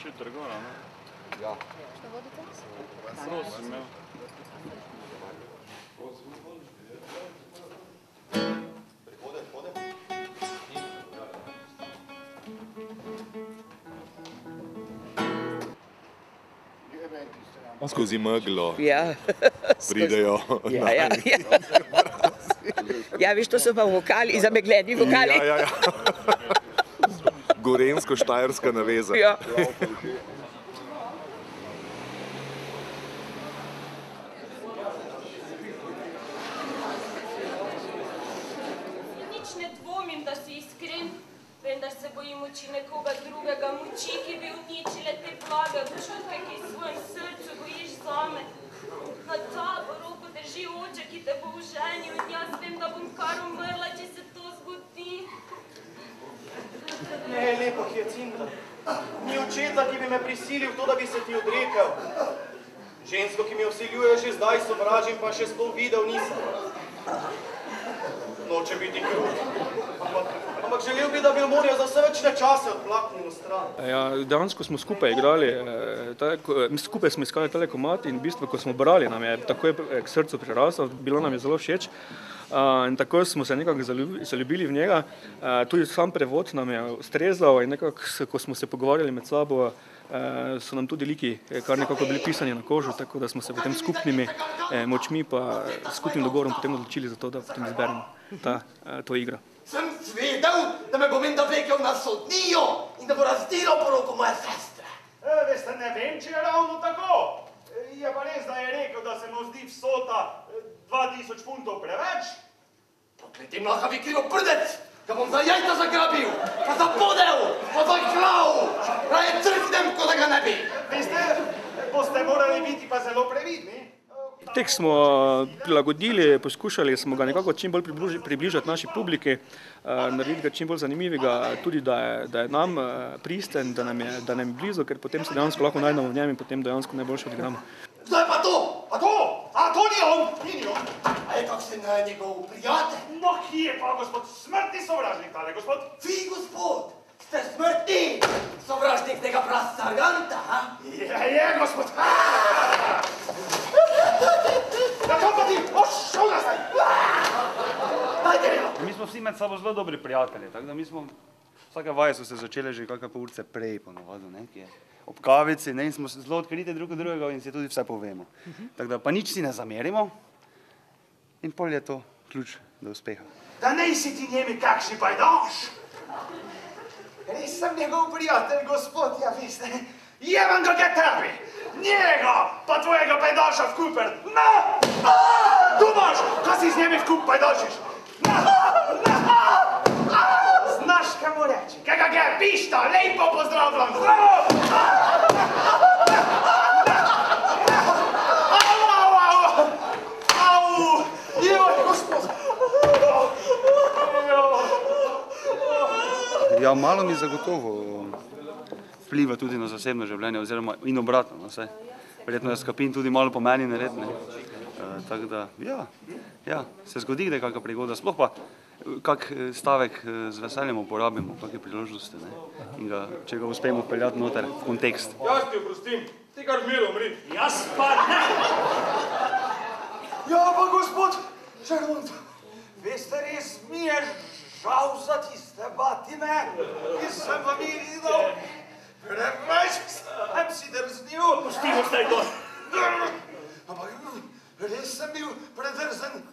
še trgora, ne? Ja. Što vodite? Prosim, ja. Skozi meglo Ja. pridejo. Ja, veš, to so pa vokali, zamegljeni vokali. Ja. Gorensko-štajerska naveza. Ja. Nič ne dvomim, da si iskren, vendar se bojim oči nekoga drugega, moči, ki bi uničile te blage občutke, ki v svojem srcu gojiš zame. Na tabo roko drži oče, ki te bo oženil in jaz vem, da bom kar umrla, če se to zgodi. Ne, lepo Hjacinta. Ni očeta, ki bi me prisilil v to, da bi se ti odrekel. Žensko, ki me vsiljuje, že zdaj sovražim, pa še sploh videl nisem. Noče biti krut. Ampak želel bi, da bi jo moral za vse večne čase odplaknil v stran. Ja, dejansko smo skupaj igrali, skupaj smo iskali tale komad in v bistvu, ko smo brali, nam je takoj k srcu prirasel, bilo nam je zelo všeč. In tako smo se nekako zaljubili v njega. Tudi sam prevod nam je ustrezal in nekako, ko smo se pogovarjali med sabo, so nam tudi liki kar nekako bili pisani na kožo, tako da smo se potem skupnimi močmi pa skupnim dogovorom potem odločili za to, da potem izberemo to igro. Sem zvedel, da me bo menda vlekel na sodnijo in da bo razdelal poroko moje sestre. Veste, ne vem, če je ravno tako. Je pa res, da je rekel, da se mu zdi vsota 2000 funtov preveč. Prokleti mlahavi krivoprdec, ga bom za jajta zagrabil, pa zapodel, pa zaklal, raje trknem, ko da ga ne bi. Veste, boste morali biti pa zelo previdni. Tekst smo prilagodili, poskušali smo ga nekako čim bolj približati naši publiki, narediti ga čim bolj zanimivega, tudi da je nam pristen, da nam je blizu, ker potem se dejansko lahko najdemo v njem in potem dejansko najboljše odigramo. Kdo je pa to? A to? A to ni on? Ni on. A je kakšen njegov prijatelj? No, ki je pa gospod smrtni sovražnik tale, gospod? Vi, gospod, ste smrtni sovražnik tega prasarganta, ha? Je, gospod. Da kam pa ti? Šel nazaj! Dajte jo! Mi smo vsi med sabo zelo dobri prijatelji, tako da mi smo, vsake vaje so se začele že kakšne pol urce prej ponovadi, nekje ob kavici, in smo zelo odkriti drug od drugega in si tudi vse povemo. Tako da pa nič si ne zamerimo in pol je to ključ do uspeha. Da nejsi ti njemi kakšni pajdaš? Res sem njegov prijatelj, gospod, ja veste. Jebam ga kaj tebi! Njega pa tvojega pajdaša v kuper! Na! Tu imaš! Kaj si z njemi v kup pajdašiš? Na! Znaš, kaj mu reči? Kaj ga je pišta? Lepo pozdravljam! Zdravo! Au! Joj, gospod! Ja, malo mi zagotovo vpliva tudi na zasebno življenje, oziroma in obratno, no, vse. Verjetno je Skapin tudi malo po meni nared, ne. Tako da, ja, se zgodi, da je kakšna prigoda, sploh pa kak stavek z veseljem uporabimo, kakšne priložnosti, ne. In ga, če ga uspemo peljati noter v kontekst. Jaz ti oprostim, ti kar mir umri. Jaz pa ne! Ja, pa gospod Žermont, veste, res mi je žal za tiste batine, ki sem vam jih videl. Preveč sem si drznil. Pustimo zdaj to. Ampak res sem bil predrzen.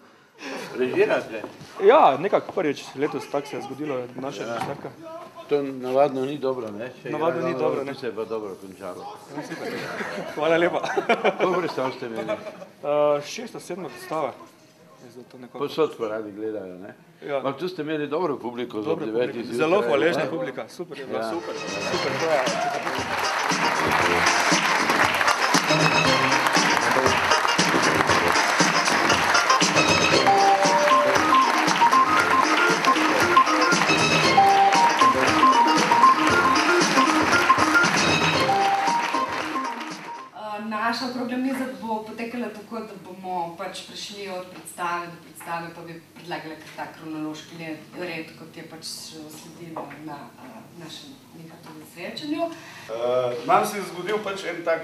Režirate? Ja, nekako prvič letos tako se je zgodilo naša režiserka. To navadno ni dobro, ne? Navadno ni dobro, ne? Se je pa dobro končalo. Hvala lepa. Koliko predstav ste imeli? 6. 7. predstava. Posod pa radi gledajo, ne? Ampak tu ste imeli dobro publiko za 9. zjutraj. Zelo hvaležna publika, super je bila, super, to je. naša okrogla miza bo potekala tako, da bomo pač prišli od predstave do predstave, pa bi predlagali ta kronološki red, kot je pač sledilo na našem nekakvem srečanju. Nam se je zgodil pač en tak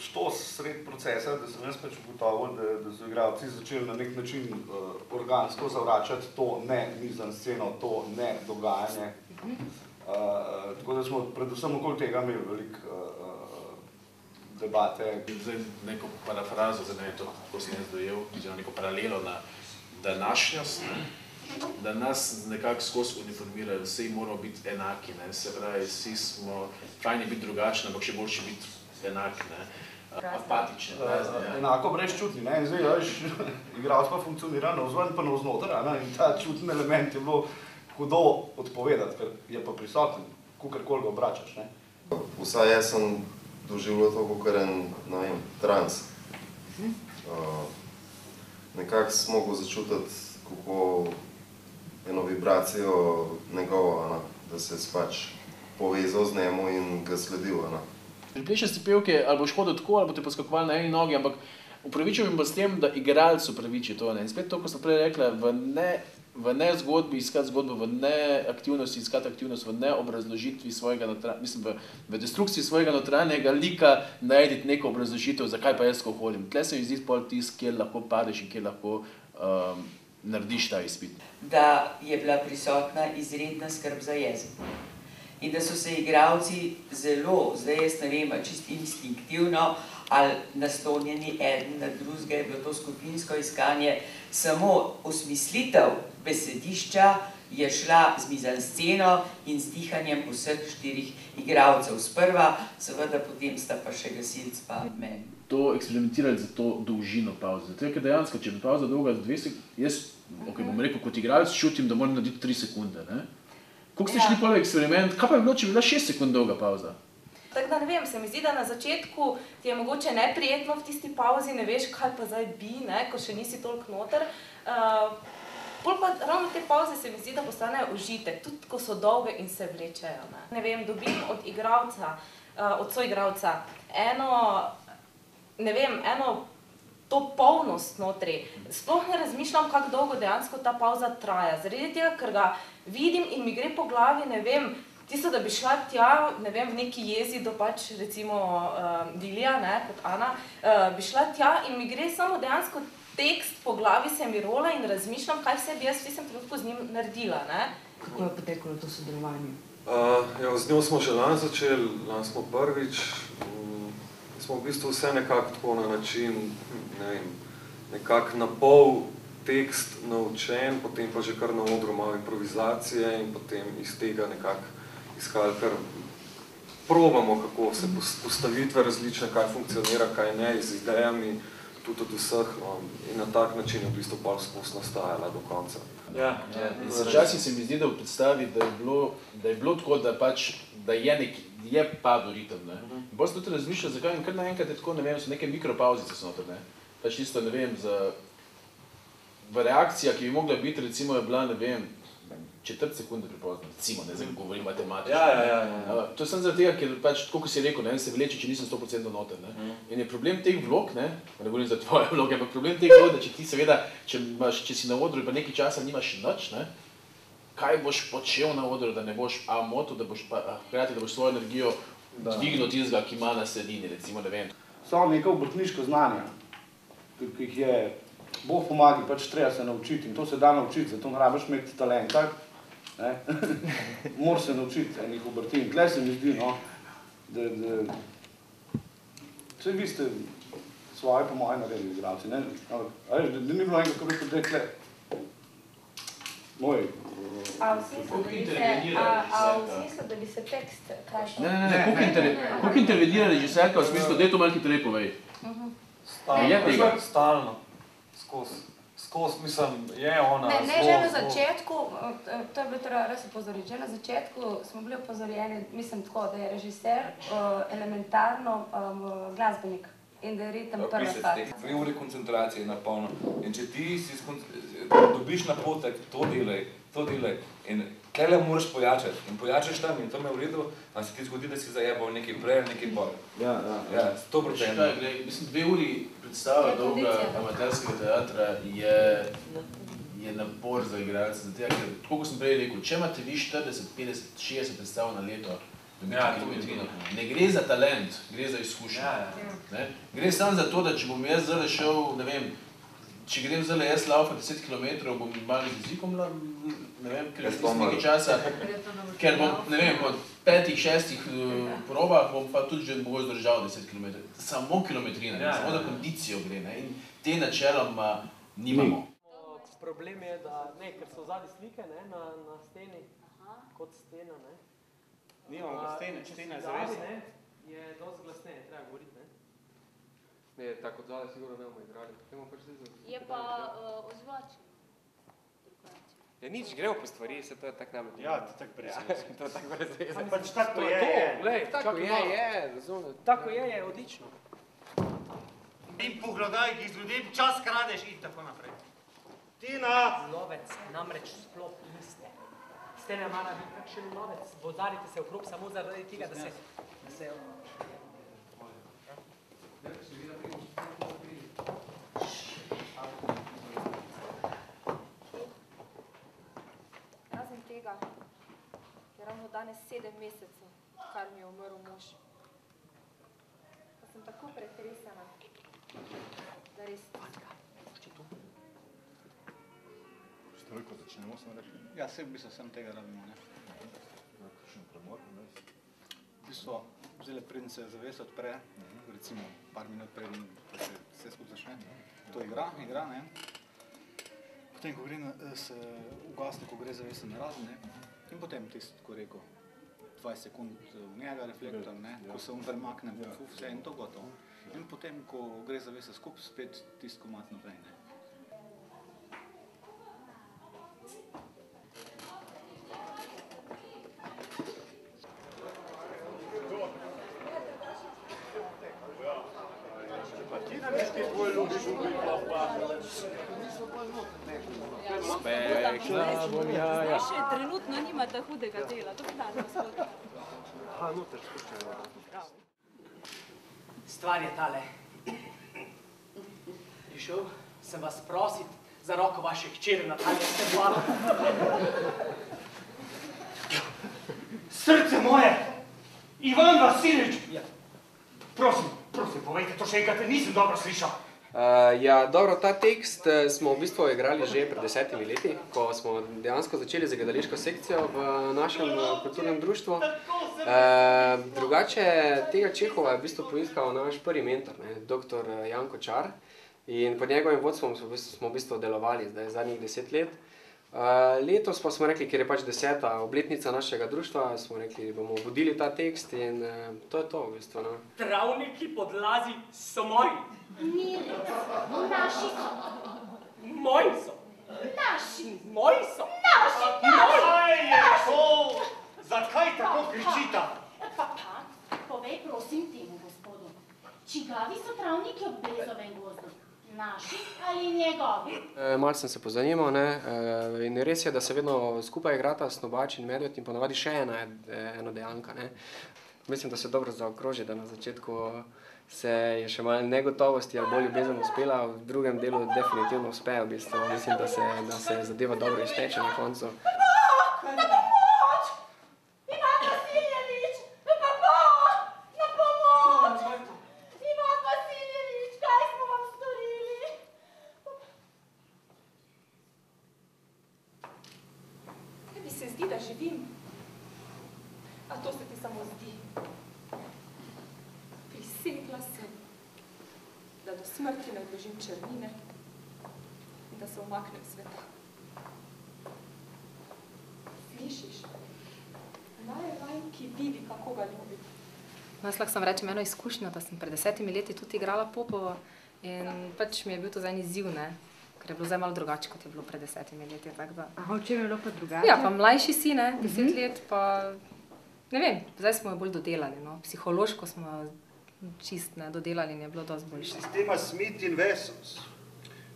štos sred procesa, da sem jaz pač ugotovil, da so igralci začeli na nek način organsko zavračati to ne mizansceno, to ne dogajanje. Tako da smo predvsem okoli tega imeli veliko debate. Zdaj neko parafrazo, zdaj ne vem to, kako sem jaz dojel, oziroma neko paralelo na današnjost, da nas nekako skozi uniformirajo, vsi moramo biti enaki, se pravi, vsi smo fajni biti drugačni, ampak še boljši biti enaki, apatični. Enako brezčutni, in zdaj, veš, igralec pa funkcionira navzven pa navznoter, in ta čuten element je bilo hudo odpovedati, ker je pa prisoten, kakorkoli ga obračaš. Vsaj jaz sem doživljal to kot en, ne vem, trans. Nekako sem mogel začutiti, kako eno vibracijo njegovo, da se je pač povezal z njemu in ga sledil. Pri plešasti pevke ali boš hodil tako, ali boste poskakovali na eni nogi, ampak upravičil bi s tem, da igralec upraviči to. In spet to, ko sem prej rekla, v ne zgodbi iskati zgodbo, v ne aktivnosti iskati aktivnost, v ne obrazložitvi svojega notranjega, v destrukciji svojega notranjega lika najti neko obrazložitev, zakaj pa jaz ko hodim. Tle se mi zdi pol tisk, kjer lahko padeš in kjer lahko narediš ta izpit. Da je bila prisotna izredna skrb za jezik. In da so se igralci zelo, zdaj jaz ne vem, čisto instinktivno ali naslonjeni eden na drugega, je bilo to skupinsko iskanje, samo osmislitev besedišča je šla z mizansceno in z dihanjem vseh 4 igralcev. Sprva, seveda potem sta pa še gasilc pa meni. To eksperimentirali za to dolžino pauze. Zato je, ker dejansko, če bi pauza dolga 2 sekunde, jaz, bom rekel, kot igralec čutim, da moram narediti 3 sekunde. Kako ste šli prvi eksperiment, kaj pa je bilo, če bi bila 6 sekund dolga pauza? Tako da ne vem, se mi zdi, da na začetku ti je mogoče neprijetno v tisti pauzi, ne veš, kaj pa zdaj bi, ko še nisi toliko noter. Pol pa ravno te pauze se mi zdi, da postanejo užitek, tudi ko so dolge in se vlečejo. Ne vem, dobim od igralca, od soigralca eno to polnost notri. Sploh ne razmišljam, kako dolgo dejansko ta pauza traja. Zaradi tega, ker ga vidim in mi gre po glavi, ne vem, tisto, da bi šla tja, ne vem, v neki jezi do pač recimo Dilija, kot Ana, bi šla tja in mi gre samo dejansko tekst po glavi, se mi rola in razmišljam, kaj vse bi jaz v tistem trenutku z njim naredila. Kako je potekalo to sodelovanje? Z njo smo že lani začeli, lani smo prvič. Smo v bistvu vse nekako tako na način, nekako na pol tekst naučen, potem pa že kar na odru malo improvizacije in potem iz tega nekako iskali, kar probamo, kako se postavitve različne, kaj funkcionira, kaj ne, z idejami, tudi od vseh, in na tak način je v bistvu pol skozi nastajala do konca. Včasih se mi zdi, da v predstavi, da je bilo tako, da pač, da je padel ritem. In bolj se tudi razmišlja, zakaj in kar naenkrat je tako, ne vem, so neke mikropauzice so noter, pač isto, ne vem, v reakcija, ki bi mogla biti, recimo, je bila, ne vem, 4 sekunde prepozno, recimo, ne, zdaj govorim matematično. To je sem zaradi tega, ker pač, tako kot si rekel, se vleče, če nisem 100% noter. In je problem teh vlog, ne govorim za tvoje vloge, ampak problem teh vlog, da če ti seveda, če si na odru in pa nekaj časa nimaš nič, kaj boš počel na odru, da ne boš motil, da boš hkrati, da boš svojo energijo dvignil tistega, ki ima na sredini, recimo, ne vem. Samo neko obrtniško znanje, ki jih je, Bog pomagi, pač treba se naučiti in to se da naučiti, zato ne rabiš imeti talent, tak? Moraš se naučiti enih obrtin. Tle se mi zdi, da vse vi ste svoje po moje naredili igralci, ne? Da ni bilo enega, ko bi rekel, da je tle moj. A v smislu, da bi se tekst krajšal? Ne, koliko intervenira režiserka v smislu, da je to malo hitreje povej? Stalno. Skozi, mislim, je ona zelo... Ne, že na začetku, to je bilo treba res upozoriti, že na začetku smo bili upozorjeni, mislim tako, da je režiser elementarno glasbenik in da je ritem prva stvar. 2 ure koncentracije na polno in če ti dobiš napotek, to delaj in Tele moraš pojačati in pojačaš tam in to me v redu, a se ti zgodi, da si zajebal nekaj prej, nekaj bolj. Ja, 100%. Mislim, 2 uri predstava dolga amaterskega teatra je napor za igralce, zato ker, tako kot sem prej rekel, če imate vi 40, 50, 60 predstav na leto, ne gre za talent, gre za izkušnjo. Gre samo za to, da če bom jaz zdaj šel, ne vem, če grem zdaj jaz laufat 10 km, bom malo z jezikom, ne vem, ker je nekaj časa, ker bom, ne vem, po 5-6 probah bom pa tudi že mogoče zdržal 10 km. Samo kilometrina, samo za kondicijo gre, ne, in te načeloma nimamo. Problem je, da, ne, ker so vzadi slike, ne, na steni, kot stena, ne. Nimamo stene, stena je zavesna. zavesna. Je dosti glasneje, treba govoriti, ne. Ne, tako od zadaj sigurno ne bomo igrali. Je pa ozvočen. Ja, nič, gremo po stvari, se to je tak namet. Ja, to je tak brezvezno. To je tak brezvezno. Pač tako je. Tako je, razumem. Tako je odlično. In pogledaj, ki z ljudem čas kradeš in tako naprej. Tina! Lovec namreč sploh niste. Ste ne mara biti kakšen lovec. Vozarite se okrog samo zaradi tega, da se... Razen tega je ravno danes 7 mesecev, kar mi je umrl mož. Pa sem tako pretresena, da res Strojko začnemo, sem rekel. Ja, vse v bistvu sem tega rabimo, ne. Kakšen premor, ne? V bistvu, zdaj preden se zavesa odpre, recimo par minut preden se vse skupaj začne, to igra, ne. Potem, ko gre se ugasne, ko gre zavesa na razen, ne. In potem tisto, ko rekel, 20 sekund v njega reflektor, ne, ko se premakne, vse in to gotovo. In potem, ko gre zavesa skupaj, spet tisto komat naprej, ne. Še trenutno nimate hudega dela, to dan, gospod. Noter spuščajo. Stvar je tale. Prišel sem vas prosit za roko vaše hčere Natalije Stebala. Srce moje! Ivan Vasiljevič! Prosim, povejte to še enkrat, nisem dobro slišal. Ja, dobro, ta tekst smo v bistvu igrali že pred 10 leti, ko smo dejansko začeli z gledališko sekcijo v našem kulturnem društvu. Drugače, tega Čehova je v bistvu poiskal naš prvi mentor, dr. Janko Čar. In pod njegovim vodstvom smo v bistvu delovali zdaj zadnjih 10 let. Letos pa smo rekli, ker je pač 10. obletnica našega društva, smo rekli, bomo obudili ta tekst in to je to v bistvu. Travniki pod lazi so moji. Ni res, naši so. Moji so. Naši. Moji so. Naši. Kaj je to? Zakaj tako kričita? Pa, povej prosim temu gospodu, čigavi so travniki ob Brezovem gozdu? Naši ali njegovi? Malo sem se pozanimal, in res je, da se vedno skupaj igrata Snobač in Medved in ponavadi še ena dejanka. Mislim, da se dobro zaokroži, da na začetku se je še malo negotovosti ali bolj ljubezen uspela, v drugem delu definitivno uspe, v bistvu. Mislim, da se zadeva dobro izteče na koncu. Na pomoč! Ivan Vasiljevič! Na pomoč! Ivan Vasiljevič, kaj smo vam storili? Tebi se zdi, da živim. A to se ti samo zdi. Prisegla sem, da do smrti ne odložim črnine in da se umaknem sveta. Slišiš? Naj ki vidi, kako ga ljubi. Jaz lahko sam rečem eno izkušnjo, da sem pred 10 leti tudi igrala Popovo in pač mi je bil to za en izziv, ker je bilo zdaj malo drugače, kot je bilo pred 10 leti. Aha, v čem je bilo pa drugače? Ja, pa mlajši si, 10 let, pa ne vem, zdaj smo jo bolj dodelali, psihološko smo čist dodelali in je bilo dosti boljše. Sistema Smith in Wessons,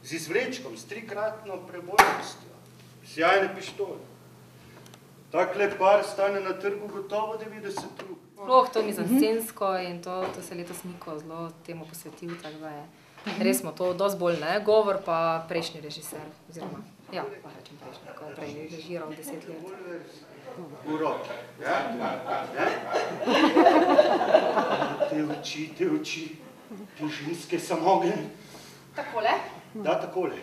z izvlečkom, s 3-kratno prebojnostjo, sjajne pištole. Takle par stane na trgu gotovo 90 rub. Sploh to mizansensko in to se letos Niko zelo temu posvetil, tako da je res smo to dosti bolj, ne? Govor pa prejšnji režiser, oziroma, ja, pa rečem prejšnji, ko je prej režiral 10 let. Urok, ja? Te oči, te ženske samogen. Takole? Da, takole.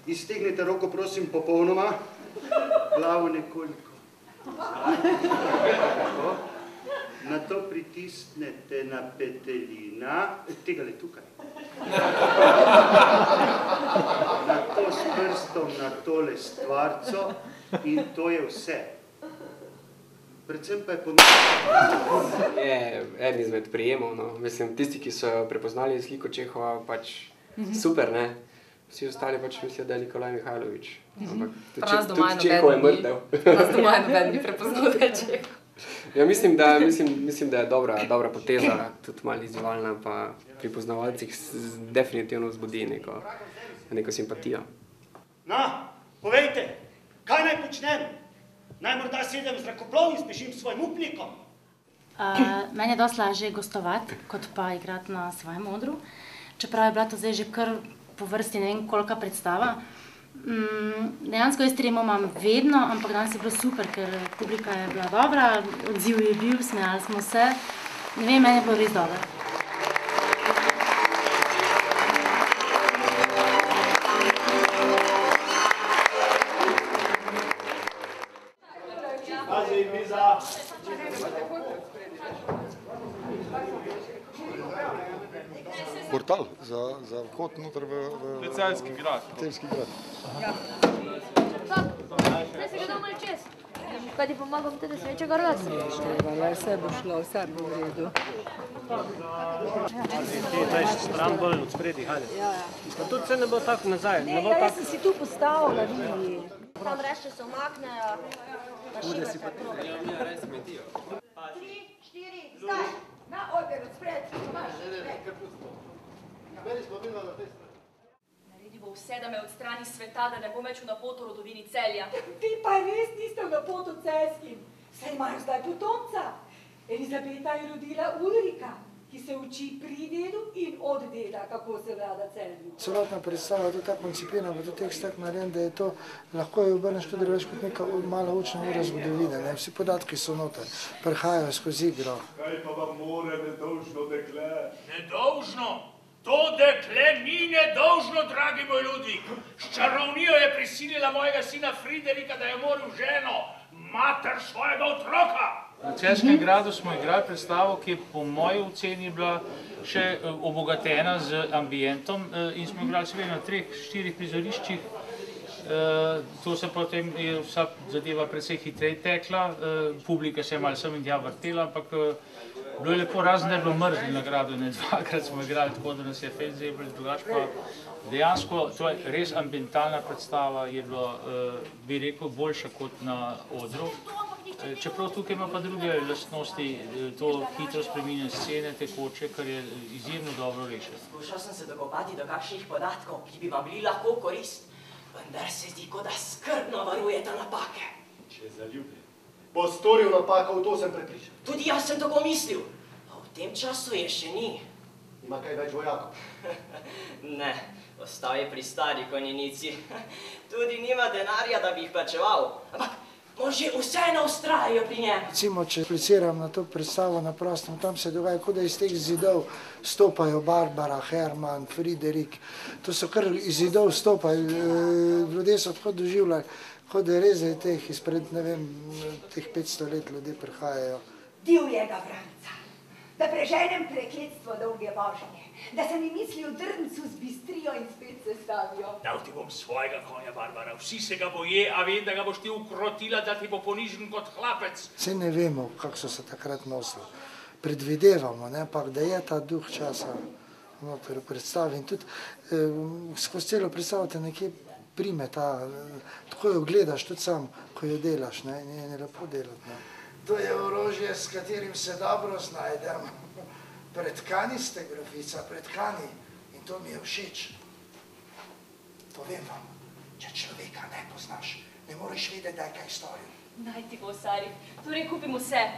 Iztegnite roko, prosim, popolnoma, glavo nekoliko. Tako. Na to pritisnete na petelina, tegale tukaj. Na to s prstom, na tole stvarco in to je vse. Predvsem pa je pomembno. Je eden izmed prijemov, no. Mislim, tisti, ki so jo prepoznali sliko Čehova, pač super, ne? Vsi ostali pač mislijo, da je Nikolaj Mihajlović. Ampak tudi Čehov je mrtev. Nas doma noben ni prepoznal, da je Čehov. Ja, mislim, da je dobra poteza, tudi malo izzivalna, pa pri poznavalcih definitivno vzbudi neko simpatijo. No, povejte, kaj naj počnem? Naj morda sedem v zrakoplov in spešim svojim upnikom? Meni je dosti lažje gostovati, kot pa igrati na svojem odru. Čeprav je bila to zdaj že kar po vrsti ne vem kolika predstava. Dejansko jaz tremo imam vedno, ampak danes je bilo super, ker publika je bila dobra, odziv je bil, smejali smo se. Ne vem, meni je bilo res dobro. Portal za vhod noter v Celjski grad. Celjski grad. Ja. Zdaj se ga dal malo čez. Kaj ti pomagam te, da se veče garati? Vse bo šlo, vse bo v redu. Ti daj stran bolj od spredi, hajde. Pa tudi se ne bo tako nazaj. Ne, jaz sem si tu postavila, vidi. Tam rešte se omaknejo. Bude si pa treba. 3, 4, zdaj! Na oder, od spred. Naredi bo vse, da me odstrani sveta, da ne bom več v napoto rodovini Celja. Ti pa res niste v napoto Celjskim. Saj imajo zdaj potomca. Elizabeta je rodila Ulrika, ki se uči pri dedu in od deda, kako se vlada Celju. Celotna predstava je to tako koncipirana, pa to tekst tako narejen, da je to, lahko jo obrneš tudi več kot neka mala učna ura zgodovine. Vsi podatki so noter, prihajajo skozi igro. Kaj pa vam more nedolžno dekle? Nedolžno? To dekle ni nedolžno, dragi moj Ludvik. S čarovnijo je prisilila mojega sina Friderika, da je moril ženo, mater svojega otroka. Na Celjskem gradu smo igrali predstavo, ki je po moji oceni bila še obogatena z ambientom in smo igrali seveda na 3-4 prizoriščih. To se potem je vsa zadeva precej hitreje tekla, publika se je malo sem in tja vrtela, ampak bilo je lepo, razen da je bilo mrzli na gradu, ne dvakrat smo igrali tako, da nas je fejl zebral, drugače pa dejansko to je res ambientalna predstava, je bilo, bi rekel, boljša kot na odru. Čeprav tukaj ima pa druge lastnosti, to hitro spreminja scene, tekoče, kar je izjemno dobro rešeno. Skušal sem se dokopati do kakšnih podatkov, ki bi vam bili lahko korist, vendar se zdi, kot da skrbno varujete napake. Če je zaljubljen. Bo storil napako, v to sem prepričan. Tudi jaz sem tako mislil, a v tem času je še ni. Ima kaj več vojakov? Ne, ostal je pri stari konjenici. Tudi nima denarja, da bi jih plačeval. Ampak on že vseeno vztrajajo pri njem. Recimo, če apliciram na to predstavo na prostem, tam se dogaja, kot da iz teh zidov stopajo Barbara, Herman, Friderik. To so kar iz zidov stopajo, ljudje so tako doživljali, kot da je res teh izpred, ne vem, teh 500 let ljudje prihajajo. Divjega vranca, da preženem prekletstvo dolge vožnje, da se mi misli v drncu zbistrijo in spet se stavijo. Dal ti bom svojega konja, Barbara, vsi se ga boje, a vem, da ga boš ti ukrotila, da ti bo ponižen kot hlapec. Saj ne vemo, kako so se takrat nosili. Predvidevamo, ampak da je ta duh časa noter v predstavi in tudi skozi celo predstavo te nekje prime ta, tako jo gledaš tudi sam, ko jo delaš, in je lepo delati. To je orožje, s katerim se dobro znajdem. Pretkani ste, grofica, pretkani. In to mi je všeč. Povem vam, če človeka ne poznaš, ne moreš vedeti, da je kaj storil. Naj ti bo, Sari. Torej kupimo vse.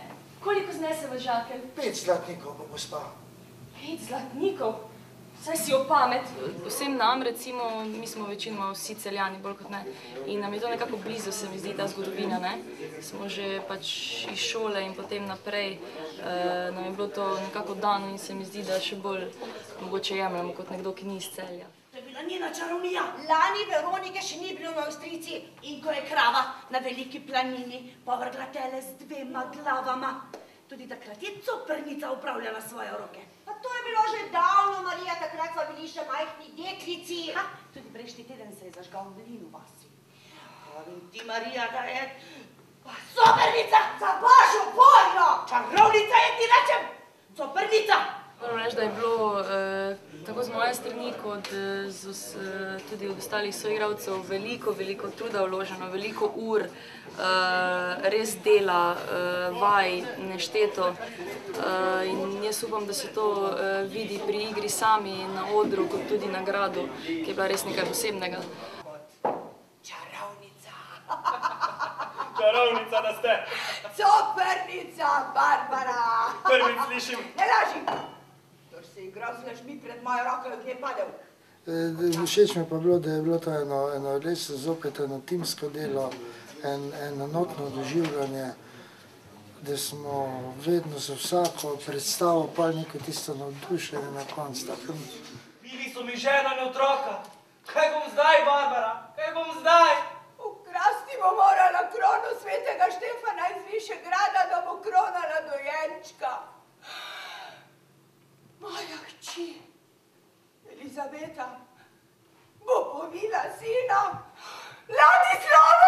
Koliko znese v žakelj? 5 zlatnikov bo gospa. 5 zlatnikov? Saj si o pamet. Vsem nam, recimo, mi smo večinoma vsi Celjani, bolj kot ne. In nam je to nekako blizu, se mi zdi, ta zgodovina, ne. Smo že pač iz šole in potem naprej nam je bilo to nekako dano in se mi zdi, da še bolj mogoče jemljamo kot nekdo, ki ni iz Celja. To je bila njena čarovnija. Lani Veronike še ni bilo na Avstrijci in ko je krava na veliki planini povrgla tele z 2 glavama. Tudi takrat je coprnica upravljala svoje roke. Pa to je bilo že davno, Marija, takrat smo bili še majhni deklici. Tudi prejšnji teden se je zažgal mlin v vasi. Pravim ti, Marija, da je coprnica, za božjo voljo! Čarovnica je, ti rečem, coprnica! Moram reči, da je bilo tako z moje strani, kot tudi od ostalih soigralcev veliko truda vloženo, veliko ur, res dela, vaj, nešteto. In jaz upam, da se to vidi pri igri sami na odru, kot tudi na gradu, ki je bila res nekaj posebnega. Čarovnica, da ste. Coprnica, Barbara. Prvič slišim. Ne laži. Kdor se igral z lažmi pred mojo roko, je od nje padel. Všeč mi pa bilo, da je bilo to eno res zopet eno timsko delo, eno enotno doživljanje, da smo vedno za vsako predstavo pa neko tisto navdušenje na koncu. Bili so mi žena in otroka. Kaj bom zdaj, Barbara? Kaj bom zdaj? Ukrasti bo morala krono svetega Štefana iz Višegrada, da bo kronala dojenčka. Moja hči, Elizabeta, bo povila sina Ladislava!